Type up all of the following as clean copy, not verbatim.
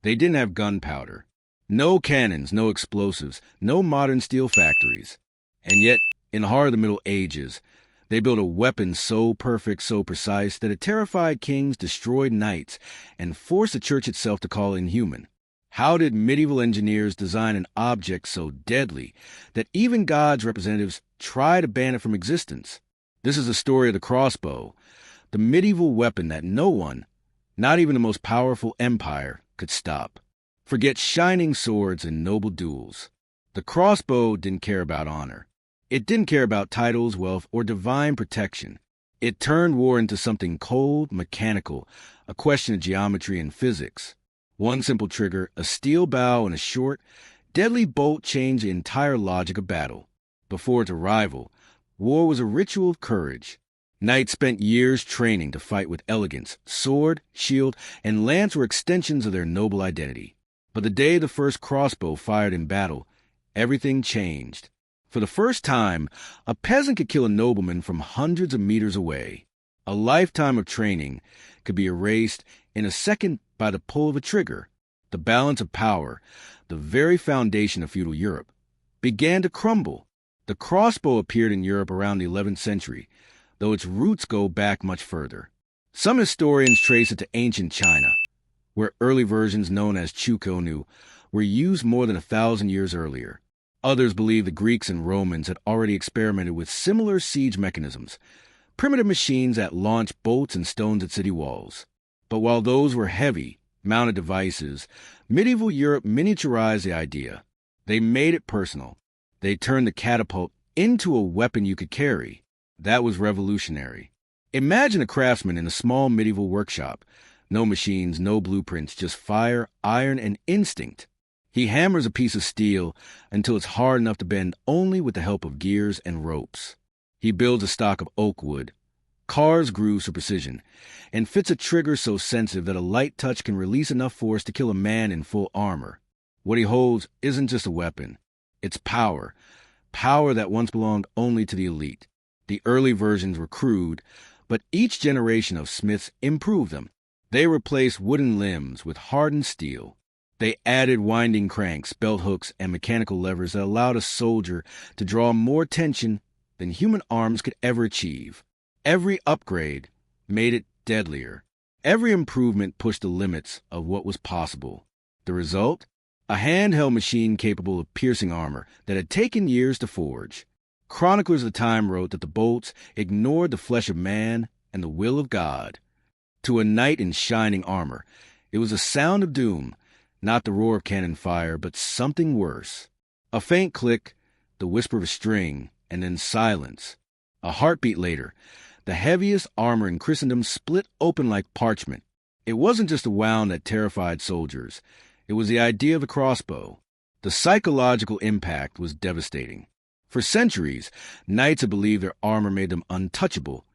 They didn't have gunpowder. No cannons, no explosives, no modern steel factories. And yet, in the heart of the Middle Ages, they built a weapon so perfect, so precise, that it terrified kings, destroyed knights, and forced the church itself to call it inhuman. How did medieval engineers design an object so deadly that even God's representatives try to ban it from existence? This is the story of the crossbow, the medieval weapon that no one, not even the most powerful empire, could stop. Forget shining swords and noble duels. The crossbow didn't care about honor. It didn't care about titles, wealth, or divine protection. It turned war into something cold, mechanical, a question of geometry and physics. One simple trigger, a steel bow, and a short, deadly bolt changed the entire logic of battle. Before its arrival, war was a ritual of courage. Knights spent years training to fight with elegance. Sword, shield, and lance were extensions of their noble identity. But the day the first crossbow fired in battle, everything changed. For the first time, a peasant could kill a nobleman from hundreds of meters away. A lifetime of training could be erased in a second by the pull of a trigger. The balance of power, the very foundation of feudal Europe, began to crumble. The crossbow appeared in Europe around the 11th century, though its roots go back much further. Some historians trace it to ancient China, where early versions known as chukonu were used more than 1,000 years earlier. Others believe the Greeks and Romans had already experimented with similar siege mechanisms, primitive machines that launched bolts and stones at city walls. But while those were heavy, mounted devices, medieval Europe miniaturized the idea. They made it personal. They turned the catapult into a weapon you could carry. That was revolutionary. Imagine a craftsman in a small medieval workshop. No machines, no blueprints, just fire, iron, and instinct. He hammers a piece of steel until it's hard enough to bend only with the help of gears and ropes. He builds a stock of oak wood, carves grooves for precision, and fits a trigger so sensitive that a light touch can release enough force to kill a man in full armor. What he holds isn't just a weapon. It's power. Power that once belonged only to the elite. The early versions were crude, but each generation of smiths improved them. They replaced wooden limbs with hardened steel. They added winding cranks, belt hooks, and mechanical levers that allowed a soldier to draw more tension than human arms could ever achieve. Every upgrade made it deadlier. Every improvement pushed the limits of what was possible. The result? A handheld machine capable of piercing armor that had taken years to forge. Chroniclers of the time wrote that the bolts ignored the flesh of man and the will of God. To a knight in shining armor, it was a sound of doom, not the roar of cannon fire, but something worse. A faint click, the whisper of a string, and then silence. A heartbeat later, the heaviest armor in Christendom split open like parchment. It wasn't just a wound that terrified soldiers. It was the idea of the crossbow. The psychological impact was devastating. For centuries, knights had believed their armor made them untouchable,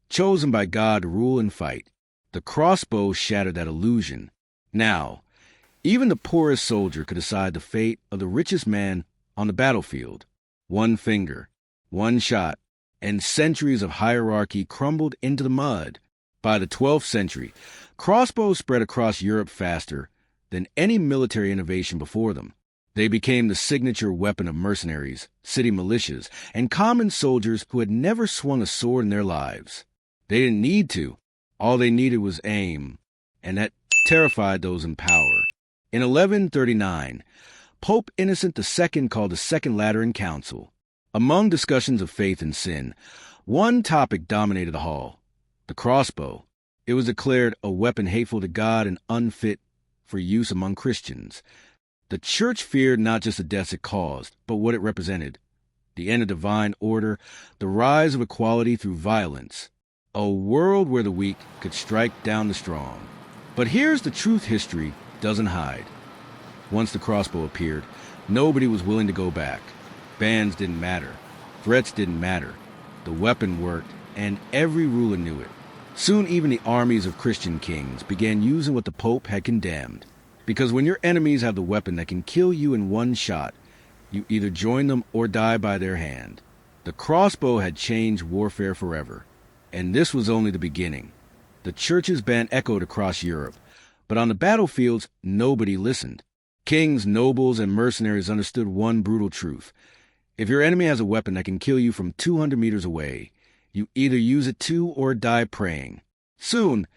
chosen by God to rule and fight. The crossbow shattered that illusion. Now, even the poorest soldier could decide the fate of the richest man on the battlefield. One finger, one shot, and centuries of hierarchy crumbled into the mud. By the 12th century, crossbows spread across Europe faster than any military innovation before them. They became the signature weapon of mercenaries, city militias, and common soldiers who had never swung a sword in their lives. They didn't need to. All they needed was aim, and that terrified those in power. In 1139, Pope Innocent II called the Second Lateran Council. Among discussions of faith and sin, one topic dominated the hall: the crossbow. It was declared a weapon hateful to God and unfit for use among Christians. The church feared not just the deaths it caused, but what it represented: the end of divine order, the rise of equality through violence, a world where the weak could strike down the strong. But here's the truth history doesn't hide. Once the crossbow appeared, nobody was willing to go back. Bans didn't matter. Threats didn't matter. The weapon worked, and every ruler knew it. Soon even the armies of Christian kings began using what the Pope had condemned. Because when your enemies have the weapon that can kill you in one shot, you either join them or die by their hand. The crossbow had changed warfare forever. And this was only the beginning. The church's ban echoed across Europe, But on the battlefields, nobody listened. Kings, nobles, and mercenaries understood one brutal truth. If your enemy has a weapon that can kill you from 200 meters away, you either use it to or die praying. Soon,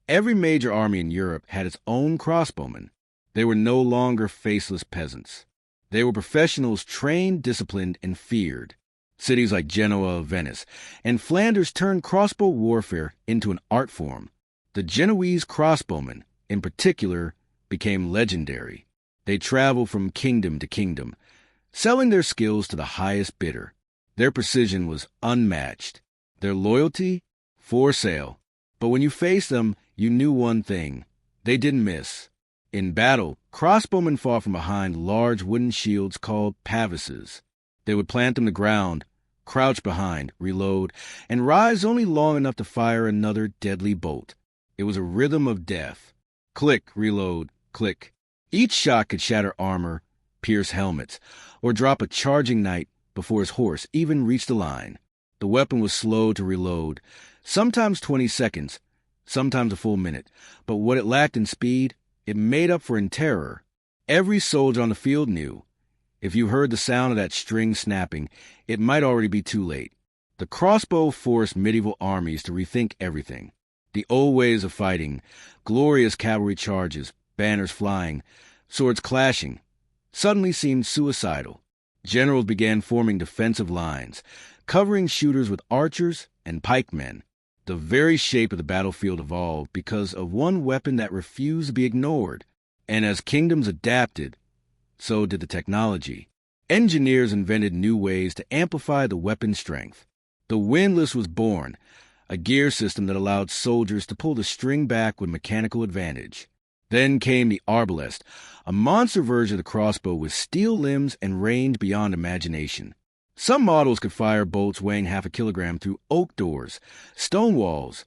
every major army in Europe had its own crossbowmen. They were no longer faceless peasants. They were professionals trained, disciplined, and feared. Cities like Genoa, Venice, and Flanders turned crossbow warfare into an art form. The Genoese crossbowmen, in particular, became legendary. They traveled from kingdom to kingdom, selling their skills to the highest bidder. Their precision was unmatched. Their loyalty, for sale. But when you faced them, you knew one thing. They didn't miss. In battle, crossbowmen fought from behind large wooden shields called pavises. They would plant them to the ground, crouch behind, reload, and rise only long enough to fire another deadly bolt. It was a rhythm of death. Click, reload, click. Each shot could shatter armor, pierce helmets, or drop a charging knight before his horse even reached the line. The weapon was slow to reload, sometimes 20 seconds, sometimes a full minute, but what it lacked in speed, it made up for in terror. Every soldier on the field knew. If you heard the sound of that string snapping, it might already be too late. The crossbow forced medieval armies to rethink everything. The old ways of fighting, glorious cavalry charges, banners flying, swords clashing, suddenly seemed suicidal. Generals began forming defensive lines, covering shooters with archers and pikemen. The very shape of the battlefield evolved because of one weapon that refused to be ignored. And as kingdoms adapted, so did the technology. Engineers invented new ways to amplify the weapon's strength. The windlass was born, a gear system that allowed soldiers to pull the string back with mechanical advantage. Then came the arbalest, a monster version of the crossbow with steel limbs and range beyond imagination. Some models could fire bolts weighing half a kilogram through oak doors, stone walls,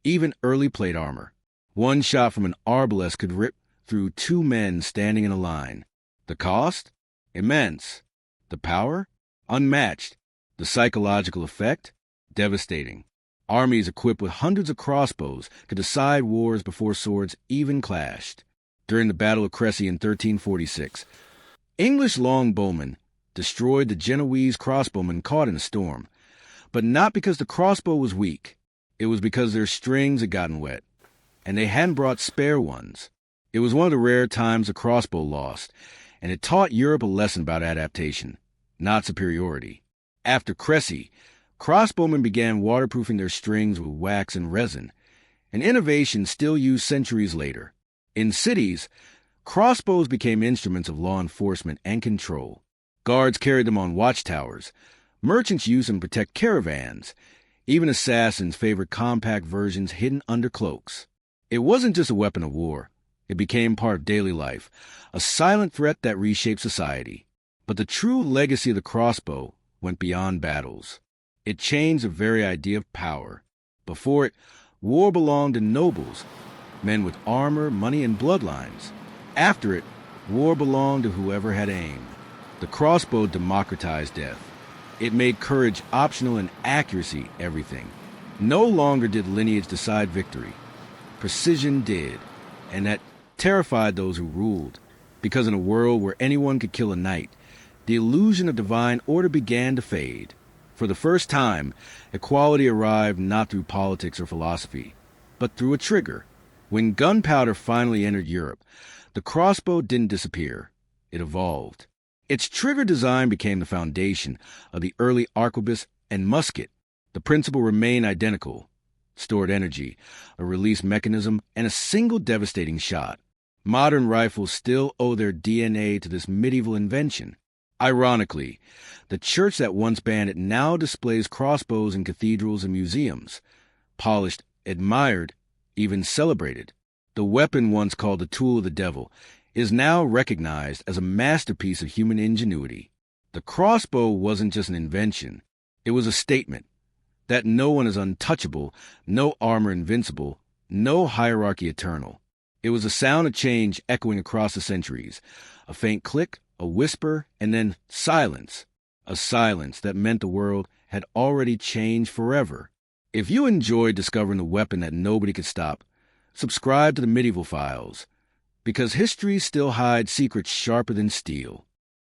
even early plate armor. One shot from an arbalest could rip through two men standing in a line. The cost? Immense. The power? Unmatched. The psychological effect? Devastating. Armies equipped with hundreds of crossbows could decide wars before swords even clashed. During the Battle of Crecy in 1346, English longbowmen destroyed the Genoese crossbowmen caught in a storm, but not because the crossbow was weak. It was because their strings had gotten wet, and they hadn't brought spare ones. It was one of the rare times a crossbow lost, and it taught Europe a lesson about adaptation, not superiority. After Crecy, crossbowmen began waterproofing their strings with wax and resin, an innovation still used centuries later. In cities, crossbows became instruments of law enforcement and control. Guards carried them on watchtowers. Merchants used them to protect caravans. Even assassins favored compact versions hidden under cloaks. It wasn't just a weapon of war. It became part of daily life, a silent threat that reshaped society. But the true legacy of the crossbow went beyond battles. It changed the very idea of power. Before it, war belonged to nobles, men with armor, money, and bloodlines. After it, war belonged to whoever had aim. The crossbow democratized death. It made courage optional and accuracy everything. No longer did lineage decide victory. Precision did, and that terrified those who ruled, because in a world where anyone could kill a knight, the illusion of divine order began to fade. For the first time, equality arrived not through politics or philosophy, but through a trigger. When gunpowder finally entered Europe, the crossbow didn't disappear. It evolved. Its trigger design became the foundation of the early arquebus and musket. The principle remained identical: stored energy, a release mechanism, and a single devastating shot. Modern rifles still owe their DNA to this medieval invention. Ironically, the church that once banned it now displays crossbows in cathedrals and museums, polished, admired, even celebrated. The weapon once called the tool of the devil is now recognized as a masterpiece of human ingenuity. The crossbow wasn't just an invention. It was a statement that no one is untouchable, no armor invincible, no hierarchy eternal. It was a sound of change echoing across the centuries, a faint click, a whisper, and then silence, a silence that meant the world had already changed forever. If you enjoyed discovering the weapon that nobody could stop, subscribe to the Medieval Files. Because history still hides secrets sharper than steel.